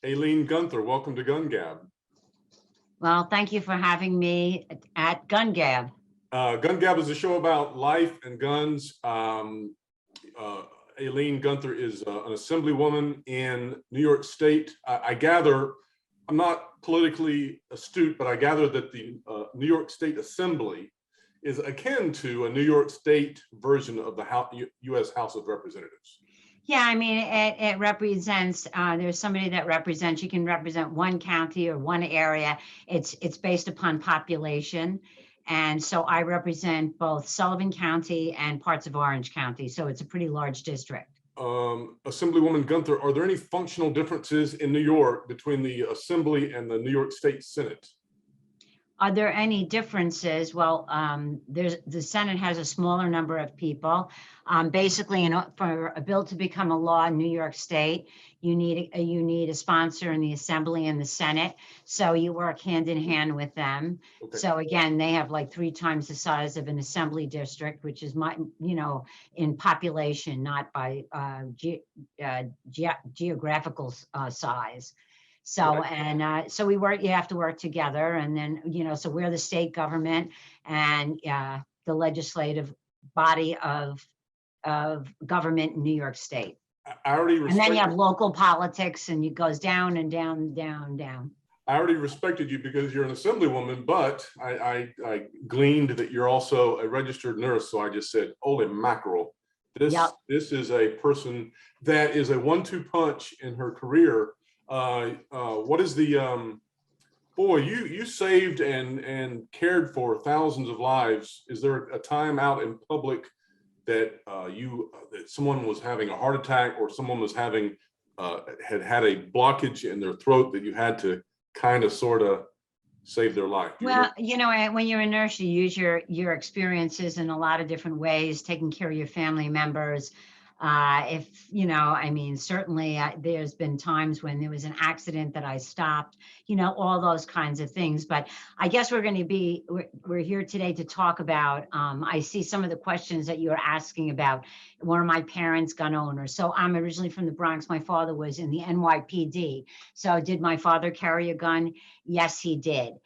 Aileen Gunther, welcome to GunGab. Well, thank you for having me at GunGab. GunGab is a show about life and guns. Aileen Gunther is an assemblywoman in New York State. I gather, I'm not politically astute, but I gather that the New York State Assembly is akin to a New York State version of the U.S. House of Representatives. Yeah, I mean, it represents, there's somebody that represents, you can represent one county or one area. It's based upon population. And so I represent both Sullivan County and parts of Orange County. So it's a pretty large district. Assemblywoman Gunther, are there any functional differences in New York between the Assembly and the New York State Senate? Are there any differences? Well, the Senate has a smaller number of people. Basically, for a bill to become a law in New York State, you need a sponsor in the Assembly and the Senate. So you work hand in hand with them. Okay. So again, they have like 3 times the size of an Assembly district, which is in population, not by geographical size. So, right. And so you have to work together, and then, so we're the state government and the legislative body of government in New York State. And then you have local politics, and it goes down and down, down, down. I already respected you because you're an assemblywoman, but I gleaned that you're also a registered nurse. So I just said, holy mackerel, this is a person that is a 1-2 punch in her career. What is the boy, you saved and cared for thousands of lives. Is there a time out in public that that someone was having a heart attack, or someone was having had a blockage in their throat that you had to kind of sort of save their life? Well, when you're a nurse, you use your experiences in a lot of different ways, taking care of your family members. Certainly there's been times when there was an accident that I stopped, all those kinds of things. But I guess we're here today to talk about, I see some of the questions that you're asking about. Were my parents gun owners? So I'm originally from the Bronx. My father was in the NYPD. So did my father carry a gun? Yes, he did.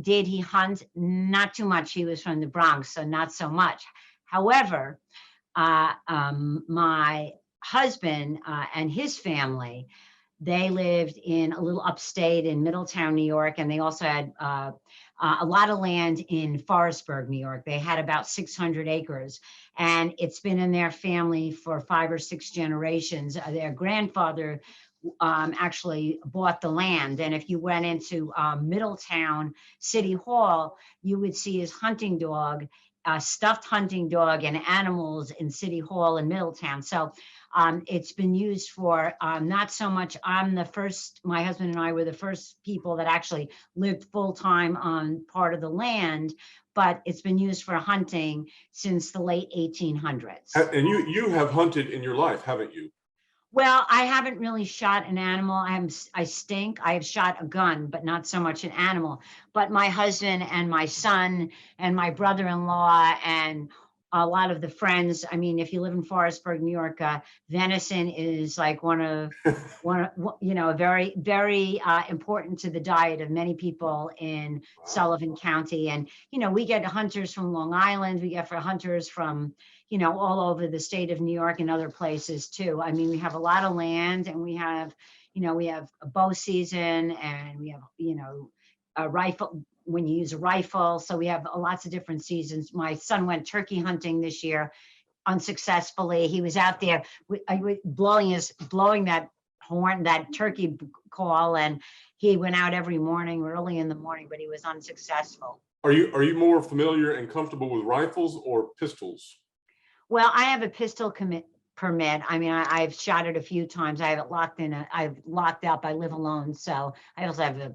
Did he hunt? Not too much. He was from the Bronx, so not so much. However, my husband and his family, they lived in a little upstate in Middletown, New York, and they also had a lot of land in Forestburg, New York. They had about 600 acres, and it's been in their family for 5 or 6 generations. Their grandfather actually bought the land, and if you went into Middletown City Hall, you would see his hunting dog, stuffed hunting dog, and animals in City Hall in Middletown. So it's been used for not so much. My husband and I were the first people that actually lived full time on part of the land, but it's been used for hunting since the late 1800s. And you have hunted in your life, haven't you? Well, I haven't really shot an animal. I stink. I have shot a gun, but not so much an animal. But my husband and my son and my brother-in-law and a lot of the friends, if you live in Forestburg, New York, venison is like one of very, very important to the diet of many people in Sullivan County. And, we get hunters from Long Island. We get hunters from, all over the state of New York and other places too. We have a lot of land, and we have a bow season, and we have, a rifle, when you use a rifle. So we have lots of different seasons. My son went turkey hunting this year unsuccessfully. He was out there blowing that horn, that turkey call, and he went out every morning, early in the morning, but he was unsuccessful. Are you more familiar and comfortable with rifles or pistols? Well, I have a pistol permit. I've shot it a few times. I have it locked in. I've locked up. I live alone, so I also have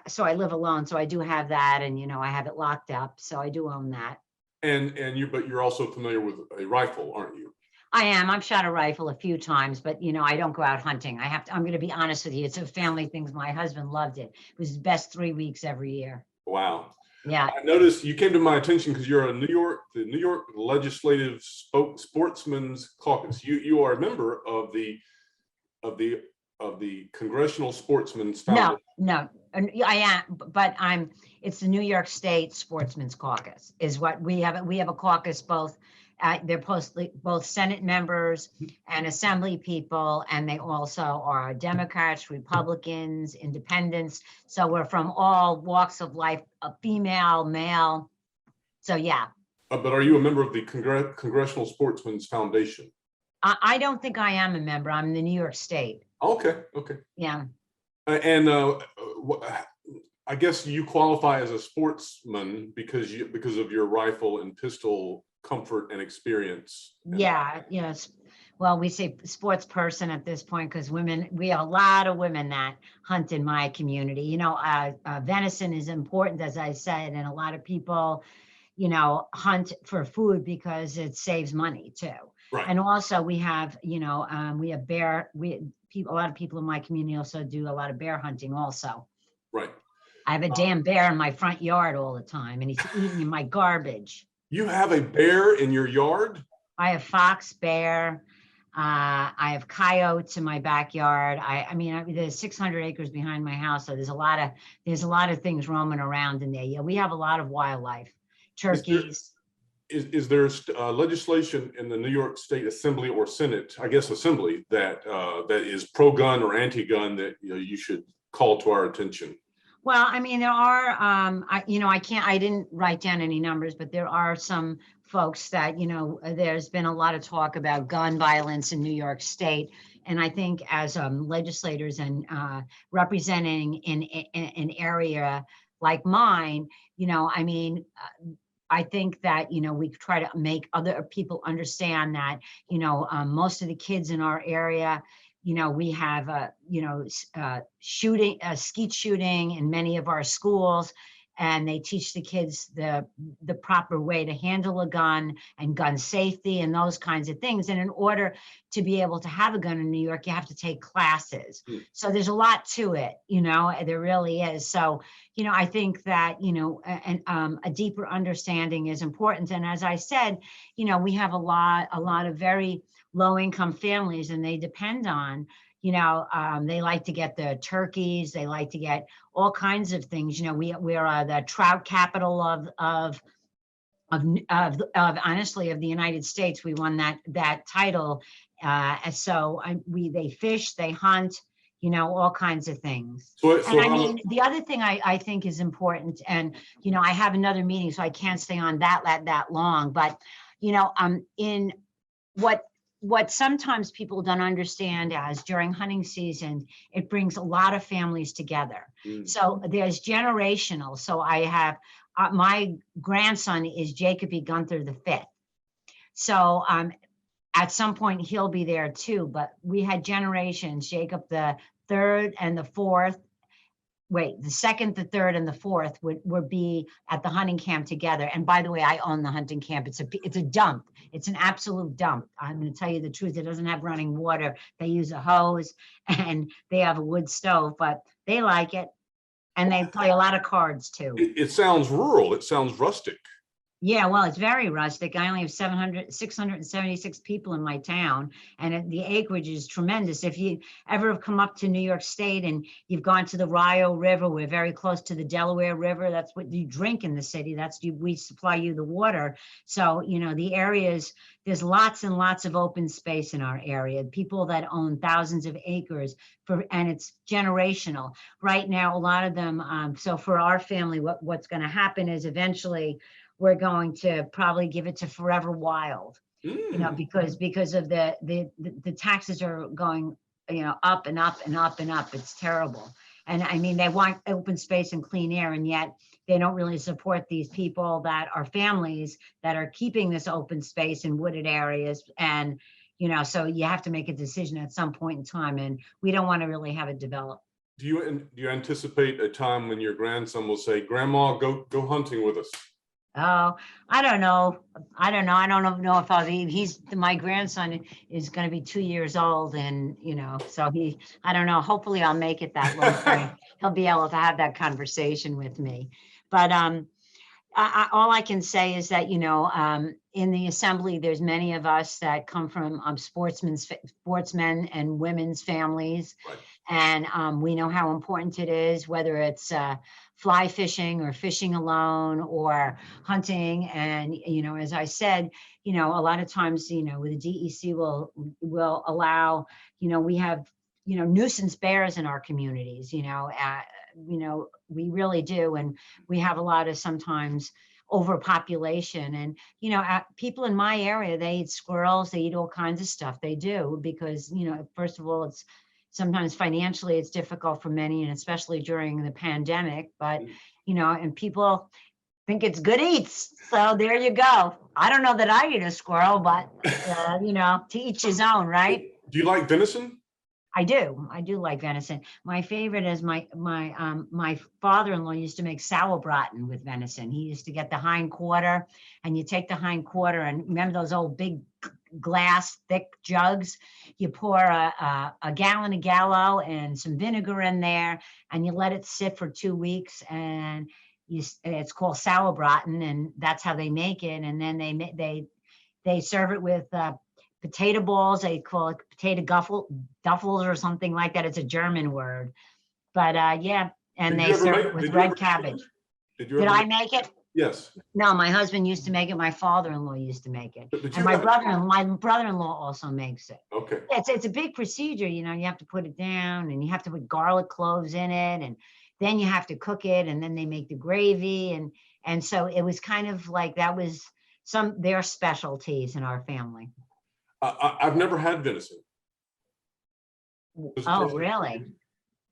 so I live alone, so I do have that, and I have it locked up, so I do own that. But you're also familiar with a rifle, aren't you? I am. I've shot a rifle a few times, but I don't go out hunting. I'm going to be honest with you. It's a family thing. My husband loved it. It was his best 3 weeks every year. Wow. Yeah. I noticed you came to my attention because you're the New York Legislative Sportsman's Caucus. You are a member of the of the Congressional Sportsmen's No, Foundation? no, and I am, but it's the New York State Sportsman's Caucus is what we have. We have a caucus both, they're both Senate members and Assembly people, and they also are Democrats, Republicans, Independents. So we're from all walks of life, female, male. So yeah. But are you a member of the Congressional Sportsmen's Foundation? I don't think I am a member. I'm the New York State. Okay, okay. Yeah. And I guess you qualify as a sportsman because of your rifle and pistol comfort and experience. Yeah, yes. Well, we say sports person at this point because we have a lot of women that hunt in my community. You know, venison is important, as I said, and a lot of people, you know, hunt for food because it saves money too. Right. And also we have, you know, we have a lot of people in my community also do a lot of bear hunting also. Right. I have a damn bear in my front yard all the time, and he's eating my garbage. You have a bear in your yard? I have fox, bear. I have coyotes in my backyard. I mean, there's 600 acres behind my house, so there's a lot of things roaming around in there. Yeah, we have a lot of wildlife, turkeys. Is there legislation in the New York State Assembly or Senate, I guess Assembly, that is pro-gun or anti-gun that you should call to our attention? Well, I mean, there are, I didn't write down any numbers, but there are some folks that, you know, there's been a lot of talk about gun violence in New York State. And I think as legislators and representing in an area like mine, you know, I mean, I think that, you know, we try to make other people understand that, you know, most of the kids in our area, you know, we have, skeet shooting in many of our schools, and they teach the kids the proper way to handle a gun and gun safety and those kinds of things. And in order to be able to have a gun in New York, you have to take classes. So there's a lot to it, you know, there really is. So, you know, I think that, you know, a deeper understanding is important. And as I said, you know, we have a lot of very low income families, and they depend on, you know, they like to get the turkeys, they like to get all kinds of things. You know, we are the trout capital of honestly of the United States. We won that title. They fish, they hunt, you know, all kinds of things. And I mean, the other thing I think is important, and, you know, I have another meeting, so I can't stay on that long, but, you know, in what sometimes people don't understand is during hunting season, it brings a lot of families together. So there's generational. So I have, my grandson is Jacob E. Gunther V. So at some point he'll be there too, but we had generations, Jacob the third and the fourth. Wait, the second, the third, and the fourth would be at the hunting camp together. And by the way, I own the hunting camp. It's a dump. It's an absolute dump. I'm going to tell you the truth. It doesn't have running water. They use a hose and they have a wood stove, but they like it. And they play a lot of cards too. It sounds rural. It sounds rustic. Yeah, well, it's very rustic. I only have 676 people in my town, and the acreage is tremendous. If you ever have come up to New York State and you've gone to the Rio River, we're very close to the Delaware River. That's what you drink in the city. We supply you the water. So, you know, the areas, there's lots and lots of open space in our area. People that own thousands of acres, and it's generational. Right now, a lot of them, so for our family, what's going to happen is eventually we're going to probably give it to Forever Wild, you know, because of the taxes are going, you know, up and up and up and up. It's terrible. And I mean, they want open space and clean air, and yet they don't really support these people that are families that are keeping this open space in wooded areas. And, you know, so you have to make a decision at some point in time, and we don't want to really have it develop. Do you anticipate a time when your grandson will say, "Grandma, go hunting with us"? Oh, I don't know. I don't know if my grandson is going to be 2 years old, and, you know, so I don't know. Hopefully I'll make it that long. He'll be able to have that conversation with me. But All I can say is that, in the assembly, there's many of us that come from sportsmen and women's families. Right. And we know how important it is, whether it's fly fishing or fishing alone or hunting. And, as I said, a lot of times, the DEC will allow, we have, nuisance bears in our communities, we really do. And we have a lot of sometimes overpopulation. And, people in my area, they eat squirrels, they eat all kinds of stuff. They do, because, first of all, it's sometimes financially it's difficult for many, and especially during the pandemic, but, and people think it's good eats. So there you go. I don't know that I eat a squirrel, but, to each his own, right? Do you like venison? I do like venison. My favorite is my father-in-law used to make sauerbraten with venison. He used to get the hind quarter, and you take the hind quarter, and remember those old big glass thick jugs? You pour a gallon of Gallo and some vinegar in there, and you let it sit for 2 weeks, and it's called sauerbraten, and that's how they make it. And then they serve it with potato balls. They call it potato duffels or something like that. It's a German word, but yeah. And they serve it with red cabbage. Did I make it? Yes. No, my husband used to make it. My father-in-law used to make it, and my brother-in-law also makes it. Okay. It's a big procedure. You have to put it down, and you have to put garlic cloves in it, and then you have to cook it, and then they make the gravy, and so it was kind of like that was their specialties in our family. I've never had venison. Oh, really?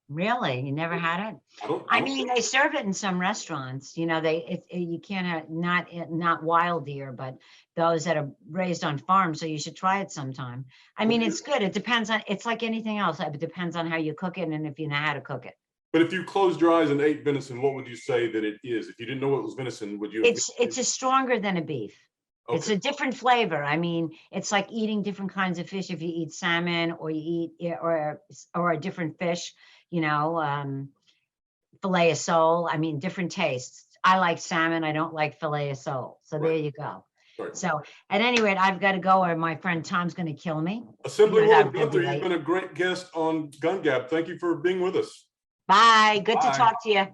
Really? You never had it? I mean, they serve it in some restaurants. You can't have not wild deer, but those that are raised on farms. So you should try it sometime. I mean, it's good. It depends on. It's like anything else. It depends on how you cook it and if you know how to cook it. But if you closed your eyes and ate venison, what would you say that it is? If you didn't know it was venison, would you? It's a stronger than a beef. Okay. It's a different flavor. I mean, it's like eating different kinds of fish. If you eat salmon or you eat or a different fish, filet of sole. I mean, different tastes. I like salmon. I don't like filet of sole. So there you go. Right. So at any rate, I've got to go, or my friend Tom's going to kill me. Assemblywoman Gunther, you've been a great guest on GunGab. Thank you for being with us. Bye. Good to talk to you.